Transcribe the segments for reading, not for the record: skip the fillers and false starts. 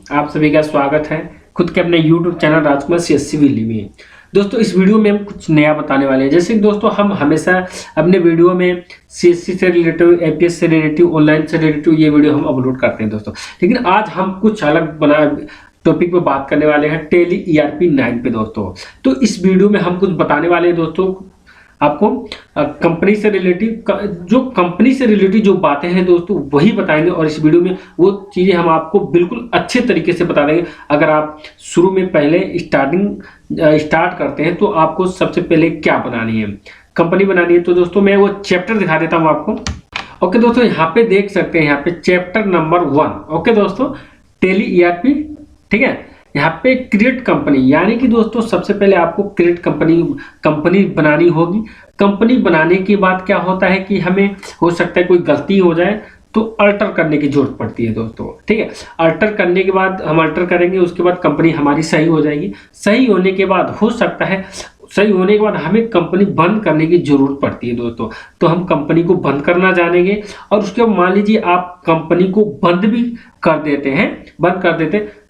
आप सभी का स्वागत है खुद के अपने YouTube चैनल राजकुमार CSC विली में। दोस्तों इस वीडियो में हम कुछ नया बताने वाले हैं। जैसे कि दोस्तों हम हमेशा अपने वीडियो में CSC से रिलेटिव, APS से रिलेटिव, ऑनलाइन से रिलेटिव ये वीडियो हम अपलोड करते हैं दोस्तों। लेकिन आज हम कुछ अलग टॉपिक पे बात करने वाले हैं, टैली ERP 9 पे दोस्तों। तो इस वीडियो में हम कुछ बताने वाले हैं दोस्तों आपको कंपनी से रिलेटेड जो बातें हैं दोस्तों वही बताएंगे, और इस वीडियो में वो चीज़ें हम आपको बिल्कुल अच्छे तरीके से बता देंगे। अगर आप शुरू में पहले स्टार्ट करते हैं तो आपको सबसे पहले क्या बनानी है, कंपनी बनानी है। तो दोस्तों मैं वो चैप्टर दिखा देता हूँ आपको। ओके दोस्तों, यहाँ पे देख सकते हैं, यहाँ पे चैप्टर नंबर 1। ओके दोस्तों, टैली ERP, ठीक है। यहाँ पे क्रिएट कंपनी, यानी कि दोस्तों सबसे पहले आपको क्रिएट कंपनी बनानी होगी। कंपनी बनाने के बाद क्या होता है कि हमें हो सकता है कोई गलती हो जाए तो अल्टर करने की जरूरत पड़ती है दोस्तों, ठीक है। अल्टर करने के बाद हम अल्टर करेंगे, उसके बाद कंपनी हमारी सही हो जाएगी। सही होने के बाद हो सकता है हमें कंपनी बंद करने की जरूरत पड़ती है दोस्तों। तो हम कंपनी को बंद करना जानेंगे, और उसके बाद मान लीजिए आप कंपनी को बंद भी कर देते हैं,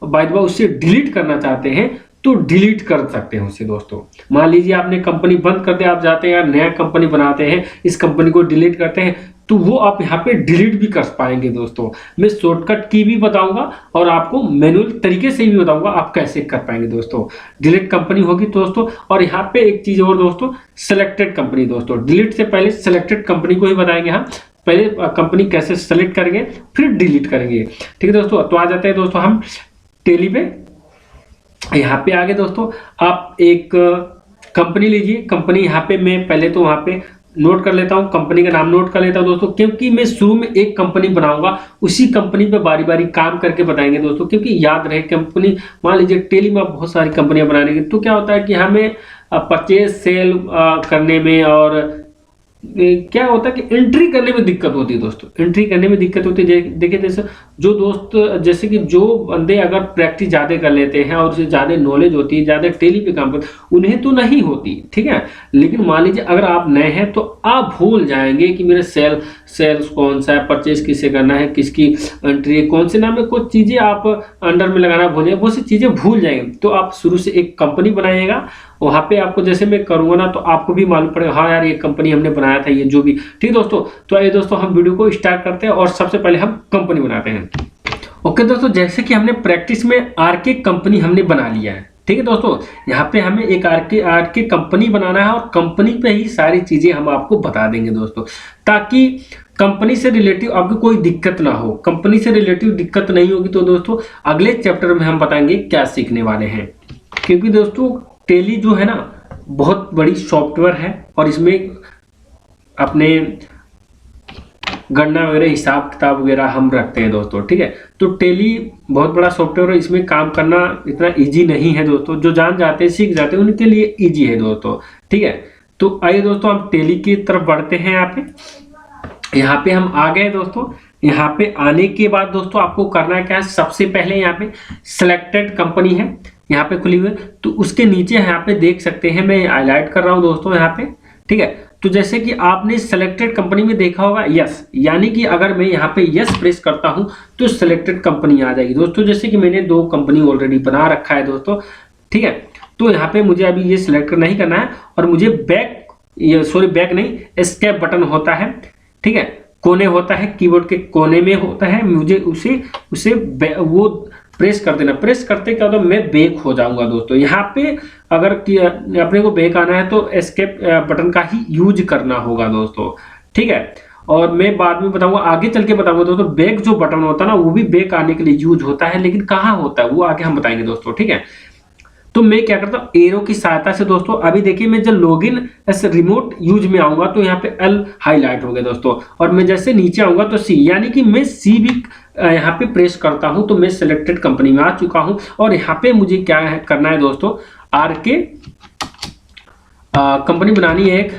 बाय द वे उससे डिलीट करना चाहते हैं तो डिलीट कर सकते हैं उसे दोस्तों। मान लीजिए आपने कंपनी बंद कर दिया, आप जाते हैं नया कंपनी बनाते हैं, इस कंपनी को डिलीट करते हैं, तो वो आप यहाँ पे डिलीट भी कर पाएंगे दोस्तों। मैं शॉर्टकट की भी बताऊंगा और आपको मैनुअल तरीके से भी बताऊंगा आप कैसे कर पाएंगे दोस्तों। डिलीट कंपनी होगी दोस्तों। और यहाँ पे एक चीज और दोस्तों, सिलेक्टेड कंपनी दोस्तों। डिलीट से पहले सिलेक्टेड कंपनी को ही बताएंगे हम। पहले कंपनी कैसे सेलेक्ट करेंगे फिर डिलीट करेंगे, ठीक है दोस्तों। तो आ जाते हैं दोस्तों हम टैली पे। यहाँ पे आगे दोस्तों आप एक कंपनी लीजिए। कंपनी यहाँ पे मैं पहले तो वहाँ पे नोट कर लेता हूँ, कंपनी का नाम नोट कर लेता हूँ दोस्तों, क्योंकि मैं शुरू में एक कंपनी बनाऊंगा, उसी कंपनी पे बारी बारी काम करके बताएंगे दोस्तों, क्योंकि याद रहे कंपनी। मान लीजिए टैली में बहुत सारी कंपनियां बनाने की, तो क्या होता है कि हमें परचेज सेल करने में और क्या होता है कि एंट्री करने में दिक्कत होती है दोस्तों। एंट्री करने में दिक्कत होती है। देखिए जैसे कि जो बंदे अगर प्रैक्टिस ज़्यादा कर लेते हैं और उसे ज़्यादा नॉलेज होती है, ज़्यादा टैली पे काम करते, उन्हें तो नहीं होती, ठीक है। लेकिन मान लीजिए अगर आप नए हैं तो आप भूल जाएंगे कि मेरे सेल्स कौन सा है, परचेज किसे करना है, किसकी एंट्री कौन से नाम है, कुछ चीज़ें आप अंडर में लगाना भूल जाएंगे, वो सी चीज़ें भूल जाएंगे। तो आप शुरू से एक कंपनी बनाइएगा, वहाँ पे आपको जैसे मैं करूँगा ना तो आपको भी मालूम पड़ेगा, हाँ यार ये कंपनी हमने बनाया था, ये जो भी, ठीक दोस्तों। तो आइए दोस्तों हम वीडियो को स्टार्ट करते हैं और सबसे पहले हम कंपनी बनाते हैं। ओके दोस्तों, जैसे कि हमने प्रैक्टिस में आरके कंपनी हमने बना लिया है, ठीक है दोस्तों। यहाँ पे हमें एक आरके कंपनी बनाना है, और कंपनी पे ही सारी चीजें हम आपको बता देंगे दोस्तों, ताकि कंपनी से रिलेटिव आपको कोई दिक्कत ना हो। कंपनी से रिलेटिव दिक्कत नहीं होगी तो दोस्तों अगले चैप्टर में हम बताएंगे क्या सीखने वाले हैं। क्योंकि दोस्तों टैली जो है ना बहुत बड़ी सॉफ्टवेयर है, और इसमें अपने गणना वगैरह, हिसाब किताब वगैरह हम रखते हैं दोस्तों, ठीक है। तो टैली बहुत बड़ा सॉफ्टवेयर है, इसमें काम करना इतना इजी नहीं है दोस्तों। जो जान जाते हैं, सीख जाते हैं, उनके लिए इजी है दोस्तों, ठीक है। तो आइए दोस्तों हम टैली की तरफ बढ़ते हैं। यहाँ पे हम आ गए दोस्तों। यहाँ पे आने के बाद दोस्तों आपको करना क्या है, सबसे पहले यहाँ पे सिलेक्टेड कंपनी है यहाँ पे खुली हुई, तो उसके नीचे यहाँ पे देख सकते हैं, मैं हाईलाइट कर रहा हूँ दोस्तों यहाँ पे, ठीक है। तो जैसे कि आपने सिलेक्टेड कंपनी में देखा होगा यस, यानी कि अगर मैं यहाँ पे यस प्रेस करता हूँ तो सिलेक्टेड कंपनी आ जाएगी दोस्तों। जैसे कि मैंने 2 कंपनी ऑलरेडी बना रखा है दोस्तों, ठीक है। तो यहाँ पे मुझे अभी ये सिलेक्ट नहीं करना है, और मुझे बैक नहीं, एस्केप बटन होता है, ठीक है, कोने होता है, कीबोर्ड के कोने में होता है, मुझे उसे वो प्रेस कर देना। प्रेस करते क्या होता है, मैं बैक हो जाऊंगा दोस्तों। यहाँ पे अगर अपने को बैक आना है तो एस्केप बटन का ही यूज करना होगा दोस्तों, ठीक है। और मैं बाद में बताऊंगा, आगे चल के बताऊंगा दोस्तों, बैक जो बटन होता है ना वो भी बैक आने के लिए यूज होता है, लेकिन कहाँ होता है वो आगे हम बताएंगे दोस्तों, ठीक है। तो मैं क्या करता हूँ, एरो की सहायता से दोस्तों, अभी देखिए मैं जब लॉगिन एस रिमोट यूज में आऊंगा तो यहाँ पे एल हाईलाइट हो गया दोस्तों, और मैं जैसे नीचे आऊंगा तो सी, यानी कि मैं सी भी यहाँ पे प्रेस करता हूं तो मैं सिलेक्टेड कंपनी में आ चुका हूं। और यहाँ पे मुझे क्या करना है दोस्तों, आरके कंपनी बनानी है एक,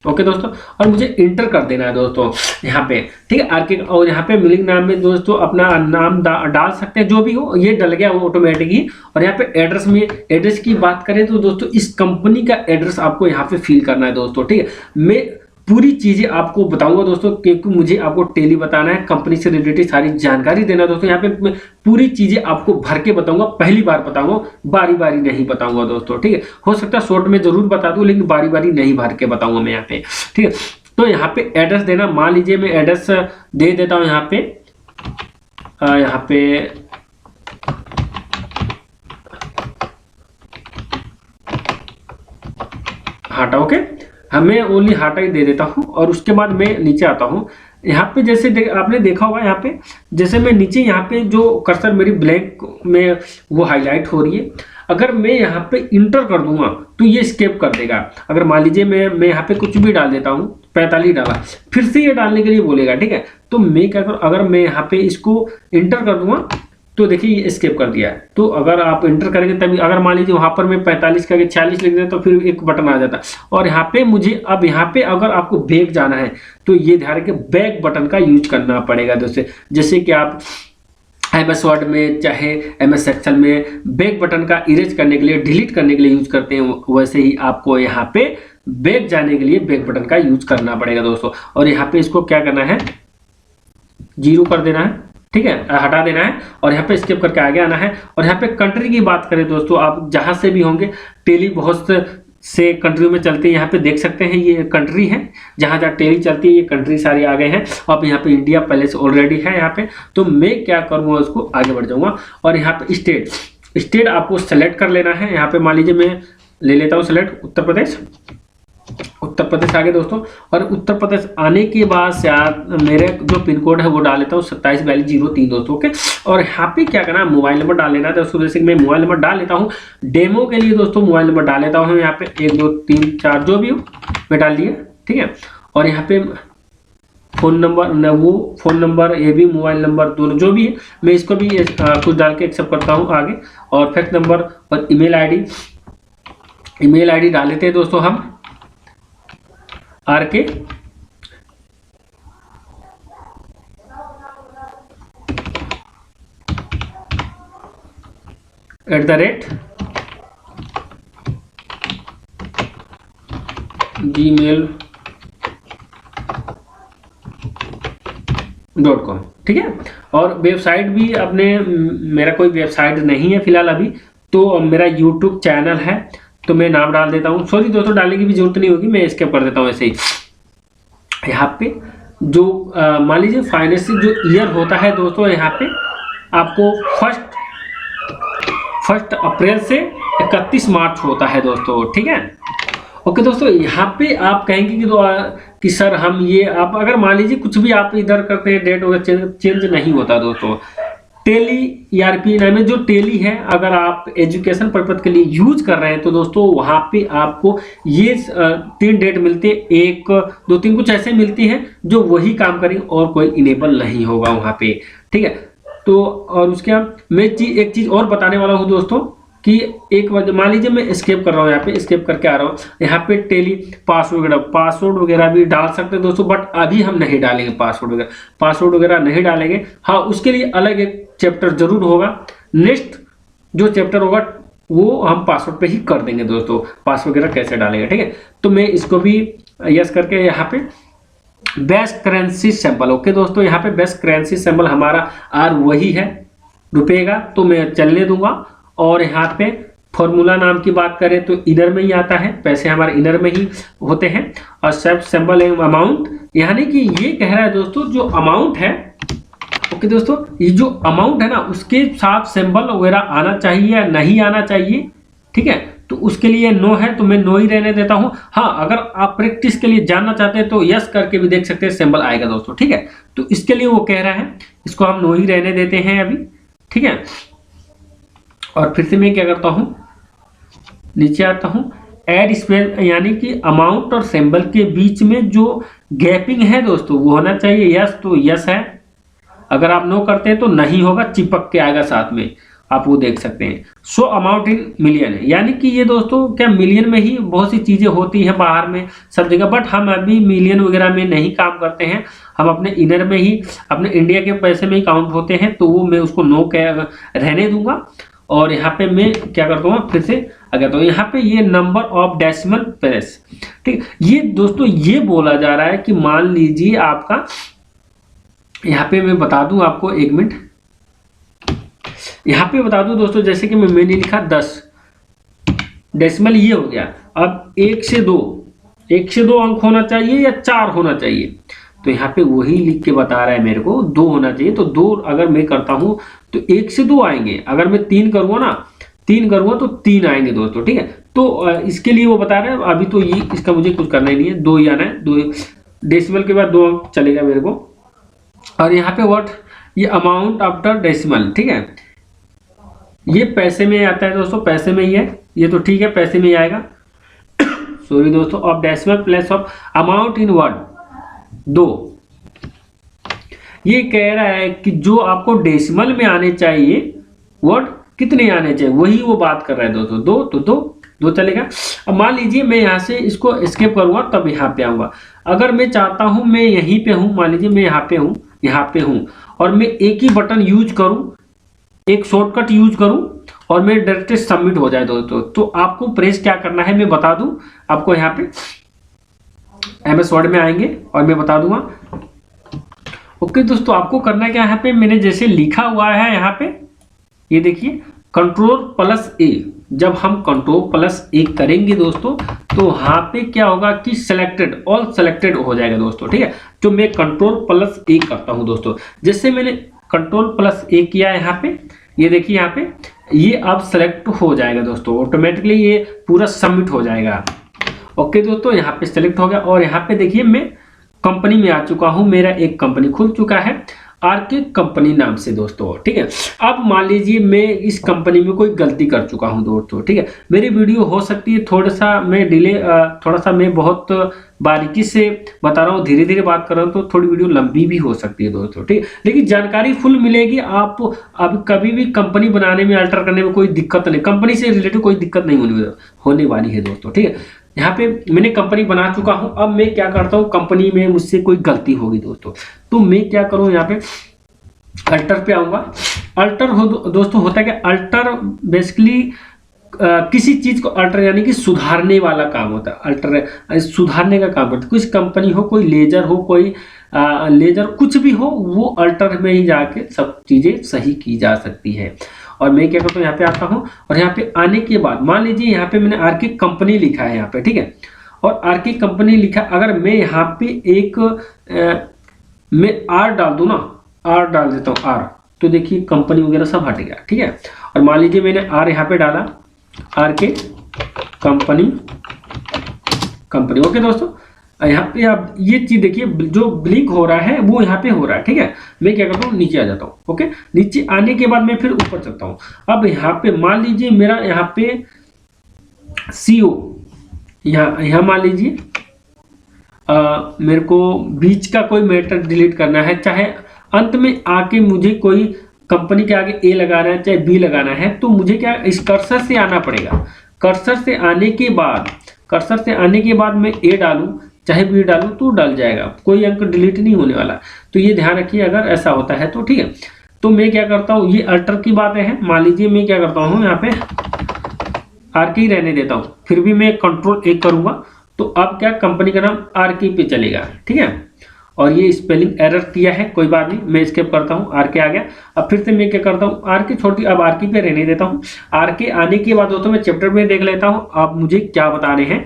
ओके दोस्तों, और मुझे इंटर कर देना है दोस्तों यहाँ पे, ठीक है, आरके। और यहाँ पे मिलिंग नाम में दोस्तों अपना नाम डाल सकते हैं, जो भी हो, ये डल गया वो ऑटोमेटिक ही। और यहाँ पे एड्रेस की बात करें तो दोस्तों इस कंपनी का एड्रेस आपको यहाँ पे फिल करना है दोस्तों, ठीक है। मैं पूरी चीजें आपको बताऊंगा दोस्तों, क्योंकि मुझे आपको टेली बताना है, कंपनी से रिलेटेड सारी जानकारी देना दोस्तों। यहाँ पे मैं पूरी चीजें आपको भर के बताऊंगा, पहली बार बताऊंगा, बारी बारी नहीं बताऊंगा दोस्तों, ठीक है। हो सकता है शॉर्ट में जरूर बता दूं, लेकिन बारी बारी नहीं भर के बताऊंगा मैं यहाँ पे, ठीक है। तो यहाँ पे एड्रेस देना, मान लीजिए मैं एड्रेस दे देता हूँ यहाँ पे हाटा, ओके, हमें ओनली हाटा ही दे देता हूँ। और उसके बाद मैं नीचे आता हूँ। यहाँ पे जैसे आपने देखा होगा, यहाँ पे जैसे मैं नीचे यहाँ पे जो कर्सर मेरी ब्लैंक में वो हाईलाइट हो रही है, अगर मैं यहाँ पे इंटर कर दूंगा तो ये स्केप कर देगा। अगर मान लीजिए मैं यहाँ पे कुछ भी डाल देता हूँ, 45 डाला, फिर से ये डालने के लिए बोलेगा, ठीक है। तो मैं क्या करूँ, अगर मैं यहाँ पे इसको इंटर कर दूंगा तो देखिए ये स्केप कर दिया है। तो अगर आप इंटर करेंगे तभी, अगर मान लीजिए वहां पर मैं 45 करके 46 लिख दें तो फिर एक बटन आ जाता। और यहाँ पे मुझे अब यहाँ पे अगर आपको बैक जाना है तो ये ध्यान रखिए, बैक बटन का यूज करना पड़ेगा दोस्तों। जैसे कि आप MS वर्ड में चाहे MS एक्सेल में बैक बटन का इरेज करने के लिए, डिलीट करने के लिए यूज करते हैं, वैसे ही आपको यहाँ पे बैक जाने के लिए बैक बटन का यूज करना पड़ेगा दोस्तों। और यहाँ पे इसको क्या करना है, 0 कर देना है, ठीक है, हटा देना है। और यहाँ पे स्किप करके आगे आना है। और यहाँ पे कंट्री की बात करें दोस्तों, आप जहां से भी होंगे, टेली बहुत से कंट्री में चलती है, यहाँ पे देख सकते हैं ये कंट्री है, जहां जहां टेली चलती है ये कंट्री सारी आ गए हैं। अब यहाँ पे इंडिया पहले से ऑलरेडी है यहाँ पे, तो मैं क्या करूँगा, उसको आगे बढ़ जाऊंगा। और यहाँ पे स्टेट आपको सेलेक्ट कर लेना है। यहाँ पे मान लीजिए मैं ले लेता हूँ सेलेक्ट उत्तर प्रदेश आ गए दोस्तों। और उत्तर प्रदेश आने के बाद शायद मेरे जो पिन कोड है वो डाल लेता हूँ 274203 दोस्तों, ओके। और यहाँ पे क्या करना है, मोबाइल नंबर डाल लेना है दोस्तों। जैसे मैं मोबाइल नंबर डाल लेता हूँ डेमो के लिए दोस्तों, मोबाइल नंबर डाल लेता हूँ यहाँ पे 1 2 3 4 जो भी हो मैं डाल दिया, ठीक है। और यहाँ पे फोन नंबर न, वो फोन नंबर, ये भी मोबाइल नंबर, दोनों जो भी है मैं इसको भी कुछ डाल के एक्सेप्ट करता हूँ आगे। और फैक्स नंबर और ईमेल आईडी डाल लेते हैं दोस्तों हम, RK @gmail.com, ठीक है। और वेबसाइट भी अपने, मेरा कोई वेबसाइट नहीं है फिलहाल अभी, तो मेरा यूट्यूब चैनल है, तो मैं नाम डाल देता हूँ। सॉरी दोस्तों, डालने की भी जरूरत नहीं होगी, मैं स्किप कर देता हूँ ऐसे ही। यहाँ पे जो मान लीजिए फाइनेंशियल जो ईयर होता है दोस्तों, यहाँ पे आपको 1 अप्रैल से 31 मार्च होता है दोस्तों, ठीक है। ओके दोस्तों, यहाँ पे आप कहेंगे कि सर हम ये, आप अगर मान लीजिए कुछ भी आप इधर करते हैं, डेट वगैरह चेंज नहीं होता दोस्तों। टेली ERP में जो टेली है, अगर आप एजुकेशन पर्पज के लिए यूज कर रहे हैं तो दोस्तों वहां पे आपको ये 3 डेट मिलती है, 1 2 3 कुछ ऐसे मिलती है जो वही काम करेंगे और कोई इनेबल नहीं होगा वहां पे, ठीक है। तो और उसके मैं एक चीज और बताने वाला हूँ दोस्तों कि एक वजह, मान लीजिए मैं स्केप कर रहा हूँ, यहाँ पे स्केप करके आ रहा हूँ, यहाँ पे टेली पासवर्ड वगैरह भी डाल सकते हैं दोस्तों, बट अभी हम नहीं डालेंगे पासवर्ड वगैरह नहीं डालेंगे। हाँ, उसके लिए अलग एक चैप्टर जरूर होगा, नेक्स्ट जो चैप्टर होगा वो हम पासवर्ड पे ही कर देंगे दोस्तों, पासवर्ड वगैरह कैसे डालेंगे, ठीक है। तो मैं इसको भी यस करके यहाँ पे बेस्ट करेंसी सिंबल, ओके दोस्तों, यहाँ पे बेस्ट करेंसी सिंबल हमारा R वही है रुपए का, तो मैं चलने दूंगा। और यहाँ पे फॉर्मूला नाम की बात करें तो इनर में ही आता है, पैसे हमारे इनर में ही होते हैं। और सेफ सिंबल अमाउंट, यानी कि ये कह रहा है दोस्तों जो अमाउंट है, ओके दोस्तों, ये जो अमाउंट है ना उसके साथ सिंबल वगैरह आना चाहिए या नहीं आना चाहिए, ठीक है। तो उसके लिए नो है तो मैं नो ही रहने देता हूं। हाँ, अगर आप प्रैक्टिस के लिए जानना चाहते हैं तो यस करके भी देख सकते हैं, सिंबल आएगा दोस्तों, ठीक है। तो इसके लिए वो कह रहा है, इसको हम नो ही रहने देते हैं अभी, ठीक है। और फिर से मैं क्या करता हूं, नीचे आता हूं, एड स्पेस, यानी कि अमाउंट और सिंबल के बीच में जो गैपिंग है दोस्तों वो होना चाहिए, यस तो यस है, अगर आप नो करते हैं तो नहीं होगा, चिपक के आएगा साथ में, आप वो देख सकते हैं। सो अमाउंट इन मिलियन है, यानी कि ये दोस्तों क्या मिलियन में ही बहुत सी चीजें होती हैं बाहर में सब जगह, बट हम अभी मिलियन वगैरह में नहीं काम करते हैं, हम अपने इनर में ही, अपने इंडिया के पैसे में ही काउंट होते हैं, तो वो मैं उसको नो रहने दूंगा। और यहाँ पे मैं क्या करता हूँ, फिर से आ गया। तो यहाँ पे ये नंबर ऑफ डेसिमल प्लेस, ठीक। ये दोस्तों ये बोला जा रहा है कि मान लीजिए आपका, यहाँ पे मैं बता दूं आपको, 1 मिनट, यहाँ पे बता दूं दोस्तों, जैसे कि मैंने लिखा 10 डेसिमल, ये हो गया। अब 1 से 2 अंक होना चाहिए या 4 होना चाहिए, तो यहाँ पे वही लिख के बता रहा है मेरे को 2 होना चाहिए। तो 2 अगर मैं करता हूँ तो 1 से 2 आएंगे, अगर मैं 3 करूँगा ना, 3 करूँगा तो 3 आएंगे दोस्तों, ठीक है। तो इसके लिए वो बता रहे हैं, अभी तो ये इसका मुझे कुछ करना ही नहीं है, 2 ही आना है, 2 डेसिमल के बाद 2 अंक चलेगा मेरे को। और यहाँ पे व्हाट, ये अमाउंट आफ्टर डेसिमल, ठीक है, ये पैसे में आता है दोस्तों, पैसे में ही है ये, तो ठीक है, पैसे में ही आएगा। सॉरी दोस्तों, of decimal place of amount in word 2। ये कह रहा है कि जो आपको डेसिमल में आने चाहिए वर्ड कितने आने चाहिए, वही वो बात कर रहा है दोस्तों, 2, तो 2 चलेगा। अब मान लीजिए मैं यहाँ से इसको एस्केप करूंगा तब यहाँ पे आऊंगा। अगर मैं चाहता हूं मैं यहीं पे हूं, मान लीजिए मैं यहाँ पे हूं और मैं एक ही बटन यूज करूं, एक शॉर्टकट यूज करूं और मैं डायरेक्ट सबमिट हो जाए दोस्तों, तो आपको प्रेस क्या करना है मैं बता दूं आपको। यहाँ पे MS वर्ड में आएंगे और मैं बता दूंगा। ओके दोस्तों, आपको करना क्या है, यहाँ पे मैंने जैसे लिखा हुआ है, यहाँ पे ये देखिए Ctrl+A। जब हम Ctrl+A करेंगे दोस्तों तो यहाँ पे क्या होगा कि सिलेक्टेड, ऑल सिलेक्टेड हो जाएगा दोस्तों, ठीक है। तो मैं Ctrl+A करता हूँ दोस्तों, जैसे मैंने Ctrl+A किया है यहाँ पे, ये देखिए यहाँ पे ये अब सेलेक्ट हो जाएगा दोस्तों, ऑटोमेटिकली ये पूरा सबमिट हो जाएगा। ओके दोस्तों, यहाँ पे सेलेक्ट हो गया और यहाँ पे देखिए मैं कंपनी में आ चुका हूँ, मेरा एक कंपनी खुल चुका है RK कंपनी नाम से दोस्तों, ठीक है। अब मान लीजिए मैं इस कंपनी में कोई गलती कर चुका हूं दोस्तों, ठीक है। मेरी वीडियो हो सकती है थोड़ा सा मैं डिले, थोड़ा सा मैं बहुत बारीकी से बता रहा हूँ, धीरे धीरे बात कर रहा हूँ, तो थोड़ी वीडियो लंबी भी हो सकती है दोस्तों, ठीक है। लेकिन जानकारी फुल मिलेगी। आप अब कभी भी कंपनी बनाने में, अल्टर करने में कोई दिक्कत नहीं, कंपनी से रिलेटेड कोई दिक्कत नहीं होने वाली है दोस्तों, ठीक है। यहाँ पे मैंने कंपनी बना चुका हूं। अब मैं क्या करता हूं, कंपनी में मुझसे कोई गलती होगी दोस्तों, तो मैं क्या करूं, यहाँ पे अल्टर पे आऊंगा। अल्टर दोस्तों होता है कि अल्टर बेसिकली किसी चीज को अल्टर यानी कि सुधारने वाला काम होता है। अल्टर सुधारने का काम करता है। कुछ कंपनी हो, कोई लेजर हो, कोई लेजर कुछ भी हो, वो अल्टर में ही जाके सब चीजें सही की जा सकती है। और मैं क्या करता हूँ, यहाँ पे आता हूँ और यहाँ पे आने के बाद मान लीजिए यहाँ पे मैंने RK कंपनी लिखा है यहाँ पे, ठीक है। और RK कंपनी लिखा, अगर मैं यहाँ पे एक मैं R डाल दूं ना, R डाल देता हूँ R, तो देखिए कंपनी वगैरह सब हट गया, ठीक है। और मान लीजिए मैंने R यहाँ पे डाला, RK कंपनी। ओके दोस्तों, यहाँ पे आप ये चीज देखिए, जो ब्लिंक हो रहा है वो यहाँ पे हो रहा है, ठीक है। मैं क्या करता हूँ, नीचे आ जाता हूँ। ओके, नीचे आने के बाद मैं फिर ऊपर चलता हूँ। अब यहाँ पे मान लीजिए मेरा यहाँ पे CO, यहाँ मान लीजिए मेरे को बीच का कोई मैटर डिलीट करना है, चाहे अंत में आके मुझे कोई कंपनी के आगे A लगाना है चाहे B लगाना है, तो मुझे क्या इस कर्सर से आना पड़ेगा। कर्सर से आने के बाद मैं A डालूं चाहे B डालूं तो डल जाएगा, कोई अंक डिलीट नहीं होने वाला। तो ये ध्यान रखिए अगर ऐसा होता है तो, ठीक है। तो मैं क्या करता हूँ, ये अल्टर की बातें हैं। मान लीजिए मैं क्या करता हूँ, यहाँ पे RK ही रहने देता हूँ, फिर भी मैं Ctrl+A करूंगा तो अब क्या कंपनी का नाम RK पे चलेगा, ठीक है। और ये स्पेलिंग एरर किया है, कोई बात नहीं, मैं स्किप करता हूँ, RK आ गया। अब फिर से मैं क्या करता हूँ, RK छोड़ के अब RK पे रहने देता हूँ। RK आने के बाद दोस्तों मैं चैप्टर में देख लेता हूँ अब मुझे क्या बताने हैं।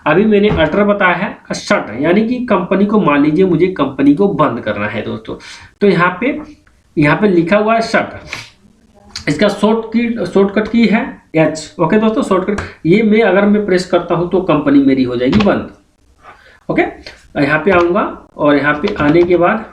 अभी मैंने अल्टर बताया है शट, यानी कि कंपनी को, मान लीजिए मुझे कंपनी को बंद करना है दोस्तों, तो यहाँ पे लिखा हुआ है शट, इसका शॉर्टकट की है H। ओके दोस्तों, शॉर्टकट ये मैं अगर मैं प्रेस करता हूं तो कंपनी मेरी हो जाएगी बंद। ओके, यहाँ पे आऊंगा और यहाँ पे आने के बाद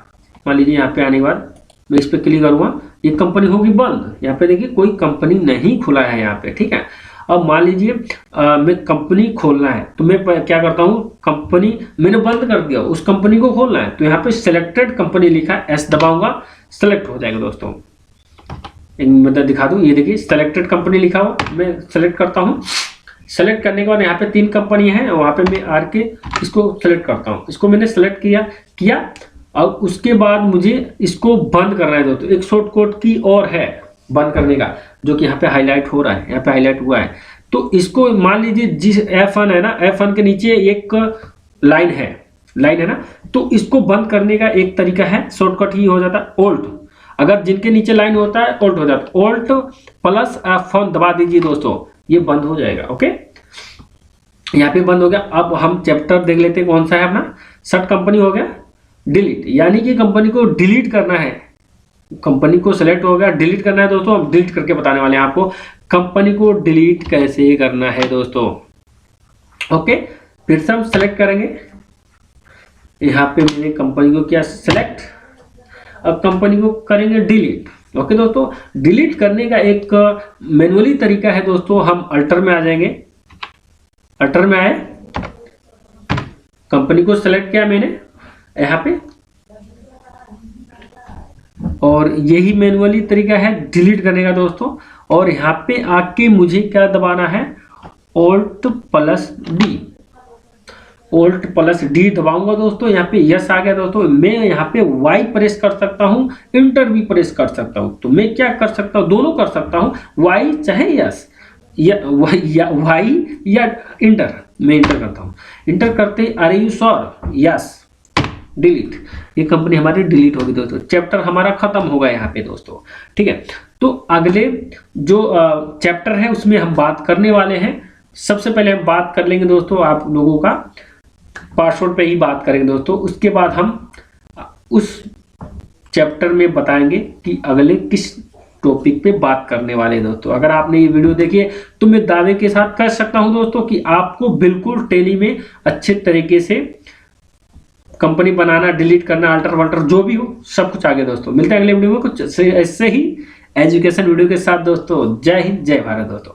मान लीजिए यहाँ पे आने के बाद मैं इस पे क्लिक करूंगा, ये कंपनी होगी बंद। यहाँ पे देखिए कोई कंपनी नहीं खुला है यहाँ पे, ठीक है। अब मान लीजिए मैं कंपनी खोलना है तो मैं क्या करता हूँ, कंपनी मैंने बंद कर दिया, उस कंपनी को खोलना है तो यहाँ पे सिलेक्टेड कंपनी लिखा है, S दबाऊंगा, सेलेक्ट हो जाएगा दोस्तों। एक मतलब दिखा दूं, ये देखिए सिलेक्टेड कंपनी लिखा हुआ, मैं सेलेक्ट करता हूँ। सेलेक्ट करने के बाद यहाँ पे 3 कंपनी है, वहाँ पे मैं RK इसको सेलेक्ट करता हूँ। इसको मैंने सेलेक्ट किया और उसके बाद मुझे इसको बंद करना है दोस्तों। एक शॉर्टकट की और है, बंद करने का, जो कि यहाँ पे हाईलाइट हो रहा है, यहाँ पे हाईलाइट हुआ है। तो इसको मान लीजिए जिस F1 है ना, F1 के नीचे एक लाइन है ना, तो इसको बंद करने का एक तरीका है, शॉर्टकट ही हो जाता है ऑल्ट। अगर जिनके नीचे लाइन होता है ऑल्ट हो जाता है, ऑल्ट प्लस F1 दबा दीजिए दोस्तों, ये बंद हो जाएगा। ओके, यहाँ पे बंद हो गया। अब हम चैप्टर देख लेते हैं कौन सा है अपना। शट कंपनी हो गया, डिलीट, यानी कि कंपनी को डिलीट करना है। कंपनी को सेलेक्ट हो गया, डिलीट करना है दोस्तों। हम डिलीट करके बताने वाले हैं आपको कंपनी को डिलीट कैसे करना है दोस्तों। ओके, फिर से हम सेलेक्ट करेंगे, यहाँ पे मैंने कंपनी को किया सेलेक्ट, अब कंपनी को करेंगे डिलीट। ओके दोस्तों, डिलीट करने का एक मैनुअली तरीका है दोस्तों। हम अल्टर में आ जाएंगे, अल्टर में आए, कंपनी को सेलेक्ट किया मैंने यहाँ पे, और यही मैनुअली तरीका है डिलीट करने का दोस्तों। और यहाँ पे आके मुझे क्या दबाना है, Alt plus D, Alt plus D दबाऊंगा दोस्तों। यहाँ पे यस आ गया दोस्तों। मैं यहाँ पे वाई प्रेस कर सकता हूँ, इंटर भी प्रेस कर सकता हूँ। तो मैं क्या कर सकता हूँ, दोनों कर सकता हूँ, वाई चाहे यस, या वाई या इंटर। मैं इंटर करता हूँ, इंटर करते are you sure, yes, delete. ये कंपनी हमारी डिलीट होगी दोस्तों, चैप्टर हमारा खत्म होगा यहाँ पे दोस्तों। ठीक है, तो अगले जो चैप्टर है उसमें हम बात करने वाले हैं। सबसे पहले हम बात कर लेंगे दोस्तों आप लोगों का पासवर्ड पे ही बात करेंगे दोस्तों। उसके बाद हम उस चैप्टर में बताएंगे कि अगले किस टॉपिक पे बात करने वाले हैं दोस्तों। अगर आपने ये वीडियो देखी है तो मैं दावे के साथ कह सकता हूं दोस्तों कि आपको बिल्कुल टैली में अच्छे तरीके से कंपनी बनाना, डिलीट करना, अल्टर वल्टर जो भी हो, सब कुछ आ गया दोस्तों। मिलते हैं अगले वीडियो में कुछ ऐसे ही एजुकेशन वीडियो के साथ दोस्तों। जय हिंद, जय भारत दोस्तों।